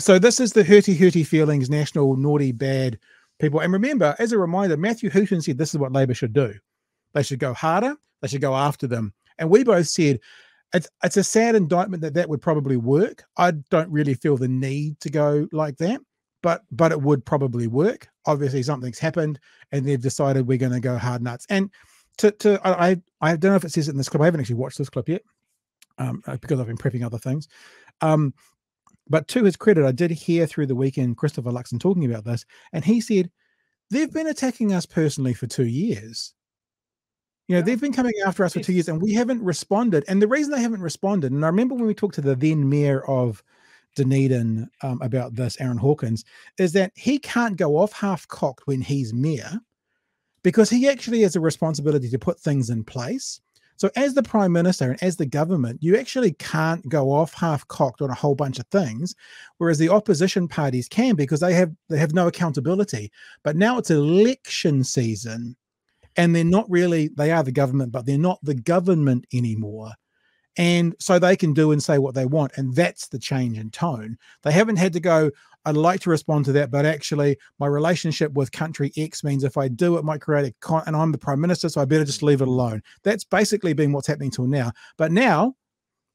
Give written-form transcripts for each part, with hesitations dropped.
So this is the hurty feelings, national naughty bad people. And remember, as a reminder, Matthew Hooton said this is what Labor should do. They should go harder. They should go after them. And we both said it's a sad indictment that would probably work. I don't really feel the need to go like that, but it would probably work. Obviously, something's happened, and they've decided we're going to go hard nuts. And I don't know if it says it in this clip. I haven't actually watched this clip yet because I've been prepping other things. But to his credit, I did hear through the weekend Christopher Luxon talking about this, and he said they've been attacking us personally for 2 years. You know, they've been coming after us for 2 years, and we haven't responded. And the reason they haven't responded, and I remember when we talked to the then mayor of Dunedin about this, Aaron Hawkins, is that he can't go off half-cocked when he's mayor because he actually has a responsibility to put things in place. So as the Prime Minister and as the government, you actually can't go off half-cocked on a whole bunch of things, whereas the opposition parties can because they have no accountability. But now it's election season, and they're not really, they are the government, but they're not the government anymore. And so they can do and say what they want. And that's the change in tone. They haven't had to go, I'd like to respond to that, but actually my relationship with country X means if I do, it might create and I'm the Prime Minister, so I better just leave it alone. That's basically been what's happening till now. But now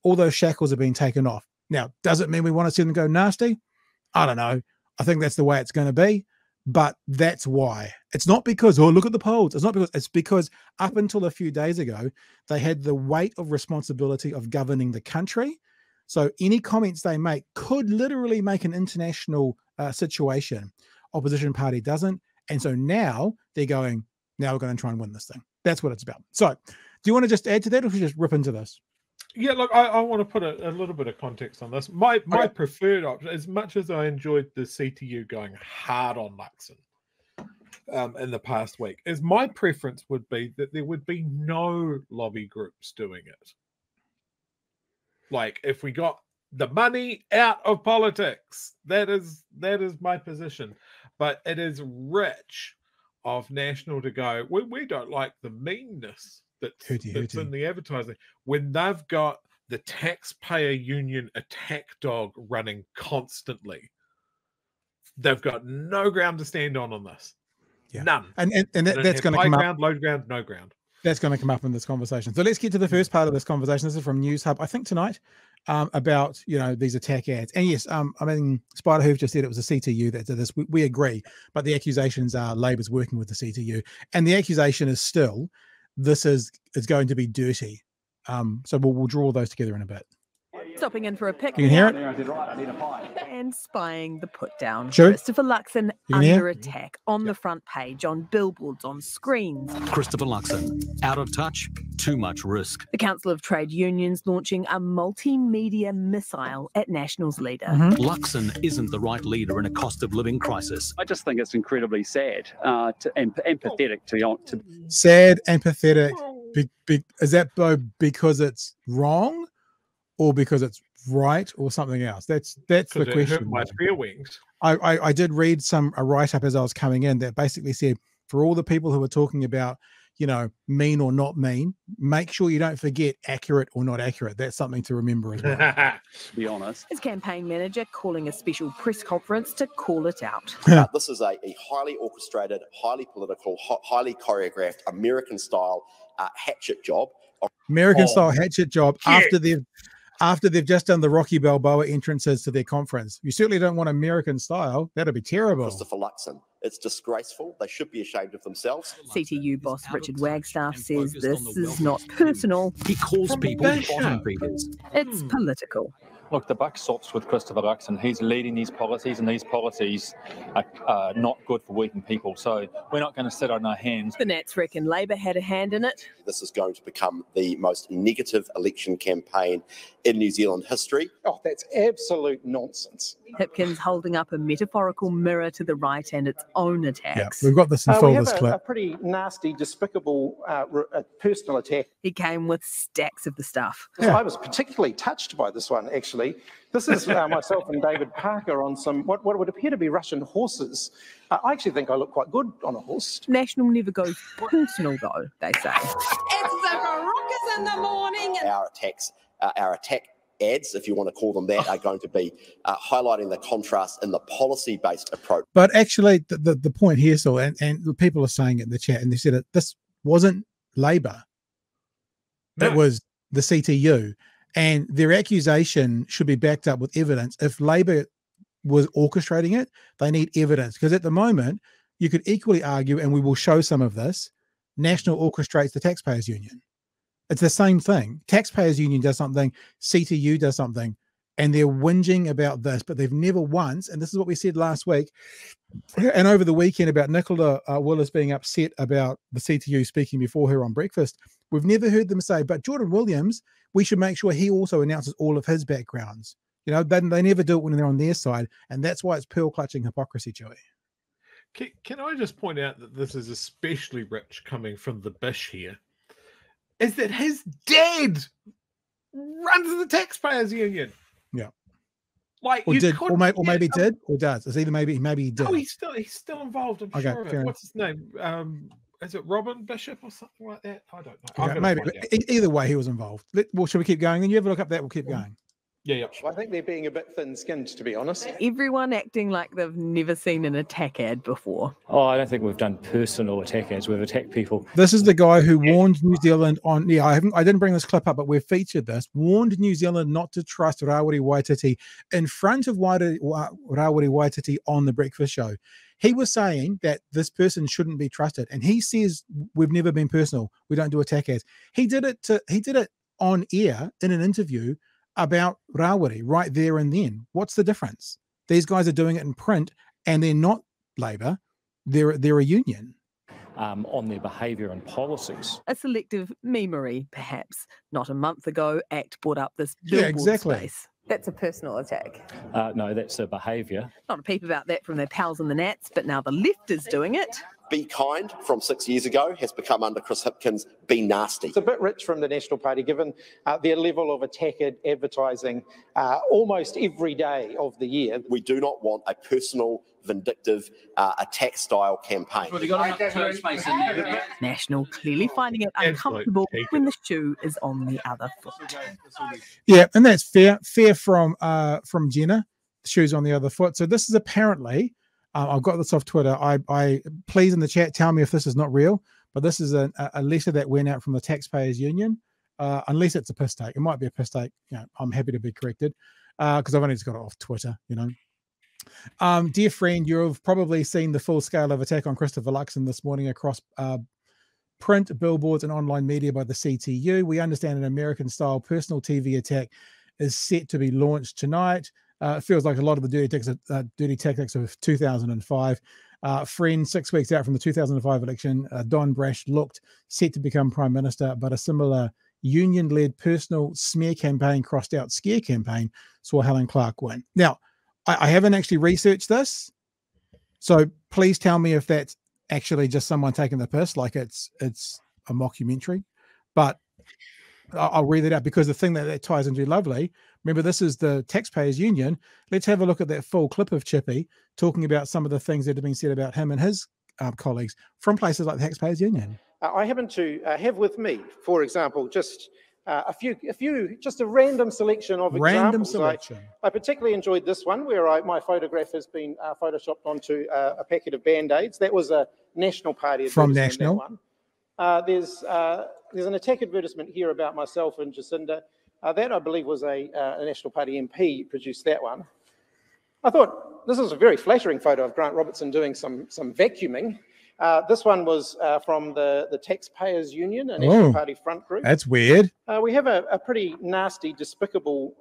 all those shackles are being taken off. Now, does it mean we want to see them go nasty? I don't know. I think that's the way it's going to be. But that's why. It's not because, oh, look at the polls. It's because up until a few days ago, they had the weight of responsibility of governing the country. So any comments they make could literally make an international situation. Opposition party doesn't. And so now they're going, now we're going to try and win this thing. That's what it's about. So do you want to just add to that, or should we just rip into this? Yeah, look, I want to put a little bit of context on this. My preferred option, as much as I enjoyed the CTU going hard on Luxon in the past week, is my preference would be that there would be no lobby groups doing it. Like, if we got the money out of politics, that is my position. But it is rich of National to go, we don't like the meanness that's in the advertising. When they've got the Taxpayer Union attack dog running constantly, they've got no ground to stand on this. Yeah. None. And that's going to come up. Low ground, no ground. That's going to come up in this conversation. So let's get to the first part of this conversation. This is from News Hub, I think tonight, about, these attack ads. And yes, I mean, Spider Hoof just said it was the CTU that did this. We agree, but the accusations are Labor's working with the CTU, and the accusation is still this is going to be dirty. So we'll draw those together in a bit. Stopping in for a pick. You can hear it? And spying the put down. Sure. Christopher Luxon under attack on the front page, on billboards, on screens. Christopher Luxon, out of touch, too much risk. The Council of Trade Unions launching a multimedia missile at Nationals leader. Luxon isn't the right leader in a cost of living crisis. I just think it's incredibly sad and pathetic to sad and pathetic. Is that because it's wrong, or because it's right, or something else? That's the question. Hurt my spear wings. I did read a write-up as I was coming in that basically said, for all the people who are talking about, mean or not mean, make sure you don't forget accurate or not accurate. That's something to remember as well. To be honest. His campaign manager calling a special press conference to call it out. This is a highly orchestrated, highly political, highly choreographed, American-style hatchet job. American-style hatchet job after they've just done the Rocky Balboa entrances to their conference. You certainly don't want American style. That'd be terrible. Christopher Luxon. It's disgraceful. They should be ashamed of themselves. CTU boss Richard Wagstaff says this is not personal. He calls people bottom feeders. It's political. Look, the buck stops with Christopher Luxon. He's leading these policies, and these policies are not good for working people. So we're not going to sit on our hands. The Nats reckon Labor had a hand in it. This is going to become the most negative election campaign in New Zealand history. Oh, that's absolute nonsense. Hipkins holding up a metaphorical mirror to the right and its own attacks. Yeah, we've got this in full, this clip. A pretty nasty, despicable personal attack. He came with stacks of the stuff. Yeah. I was particularly touched by this one, actually. This is myself and David Parker on some what would appear to be Russian horses. I actually think I look quite good on a horse. National never goes personal, though, they say. It's the Baroccas in the morning. Our attack ads, if you want to call them that, are going to be highlighting the contrast in the policy-based approach. But actually, the point here, so and people are saying it in the chat, and they said it. This wasn't Labor. No. It was the CTU, and their accusation should be backed up with evidence. If Labor was orchestrating it, they need evidence, because at the moment you could equally argue, and we will show some of this, National orchestrates the Taxpayers Union. It's the same thing. Taxpayers Union does something, CTU does something, and they're whinging about this, but they've never once, and this is what we said last week and over the weekend about Nicola Willis being upset about the CTU speaking before her on breakfast. We've never heard them say, but Jordan Williams, we should make sure he also announces all of his backgrounds. You know, they never do it when they're on their side, and that's why it's pearl clutching hypocrisy, Joey. Can I just point out that this is especially rich coming from the Bish here, is that his dad runs the Taxpayers Union. Yeah. Like, Or you did, couldn't or maybe get- did, or does. It's either maybe he did. No, he's still involved. I'm Okay, sure of fair it. enough. What's his name? Is it Robin Bishop or something like that? I don't know. I'm Okay, gonna maybe. find out. Either way, he was involved. Well, should we keep going? And you have a look up that. We'll keep going. Yeah. Well, I think they're being a bit thin-skinned, to be honest. Everyone acting like they've never seen an attack ad before. Oh, I don't think we've done personal attack ads. We've attacked people. This is the guy who warned New Zealand on. Yeah, I didn't bring this clip up, but we've featured this. Warned New Zealand not to trust Rawiri Waititi in front of Rawiri Waititi on the Breakfast Show. He was saying that this person shouldn't be trusted, and he says we've never been personal. We don't do attack ads. He did it on air in an interview about Rawiri right there and then. What's the difference? These guys are doing it in print, and they're not Labor. They're a union. On their behaviour and policies. A selective memory, perhaps. Not a month ago, ACT brought up this billboard exactly. space. That's a personal attack. No, that's a behaviour. Not a peep about that from their pals in the Nats, but now the left is doing it. Be kind from 6 years ago has become, under Chris Hipkins, be nasty. It's a bit rich from the National Party, given their level of attack advertising almost every day of the year. We do not want a personal, vindictive, attack-style campaign. Well, got enough turn space in there. National clearly finding it uncomfortable when the shoe is on the other foot. Yeah, and that's fair. Fair from Jenna. The shoe's on the other foot. So this is apparently. I've got this off Twitter. I please in the chat tell me if this is not real, but this is a letter that went out from the Taxpayers Union. Unless it's a piss take, it might be a piss take. You know, I'm happy to be corrected because I've only just got it off Twitter. You know, dear friend, you've probably seen the full scale of attack on Christopher Luxon this morning across print, billboards, and online media by the CTU. We understand an American-style personal TV attack is set to be launched tonight. It feels like a lot of the dirty tactics of 2005. Friend, 6 weeks out from the 2005 election, Don Brash looked set to become Prime Minister, but a similar union-led personal smear campaign, crossed out scare campaign, saw Helen Clark win. Now, I haven't actually researched this, so please tell me if that's actually just someone taking the piss, like it's a mockumentary, but I'll read it out because the thing that ties into lovely. Remember, this is the Taxpayers Union. Let's have a look at that full clip of Chippy talking about some of the things that have been said about him and his colleagues from places like the Taxpayers Union. I happen to have with me, for example, just a random selection of examples. I particularly enjoyed this one where my photograph has been photoshopped onto a packet of Band-Aids. That was a National Party from National. That one. There's an attack advertisement here about myself and Jacinda. That, I believe, was a National Party MP produced that one. I thought this is a very flattering photo of Grant Robertson doing some vacuuming. This one was from the Taxpayers Union, a National Party front group. That's weird. We have a pretty nasty, despicable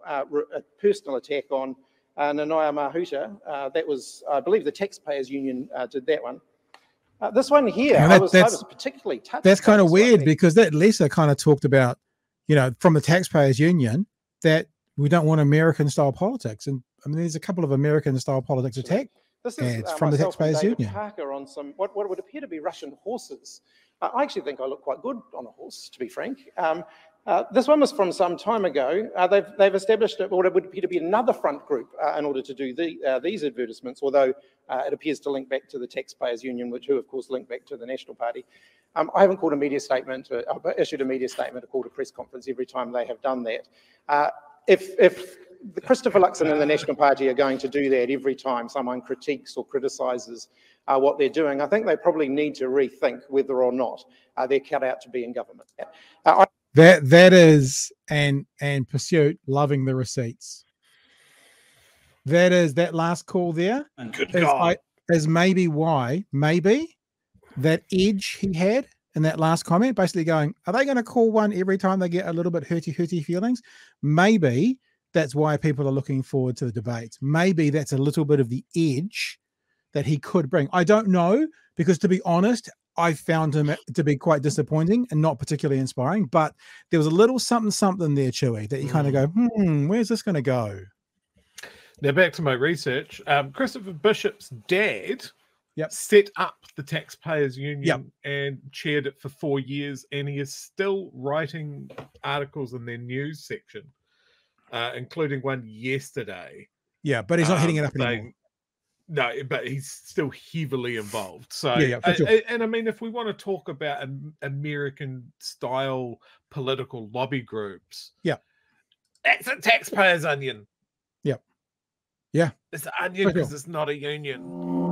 personal attack on Nanaya Mahuta. That was, I believe, the Taxpayers Union did that one. This one here, I was particularly touched. That's kind of weird because that letter kind of talked about, you know, from the Taxpayers Union that we don't want American-style politics. And I mean, there's a couple of American-style politics attack ads from the Taxpayers Union. Parker on some what would appear to be Russian horses. I actually think I look quite good on a horse, to be frank. This one was from some time ago. They've established what would appear to be another front group in order to do these advertisements, although it appears to link back to the Taxpayers Union, who of course link back to the National Party. I haven't called a media statement, issued a media statement, or called a press conference every time they have done that. if Christopher Luxon and the National Party are going to do that every time someone critiques or criticises what they're doing, I think they probably need to rethink whether or not they're cut out to be in government. That is and Pursuit loving the receipts. That is that last call there. And good God. Is maybe why that edge he had in that last comment, basically going, are they going to call one every time they get a little bit hurty feelings? Maybe that's why people are looking forward to the debates. Maybe that's a little bit of the edge that he could bring. I don't know, because to be honest, I found him to be quite disappointing and not particularly inspiring, but there was a little something there, Chewy, that you kind of go, where's this going to go? Now back to my research. Christopher Bishop's dad Yep. set up the Taxpayers Union and chaired it for 4 years, and he is still writing articles in their news section, including one yesterday. Yeah, but he's not hitting it up anymore. No, but he's still heavily involved. So, for sure. And I mean, if we want to talk about American-style political lobby groups, that's a taxpayers' onion. Yeah, it's an onion because it's not a union.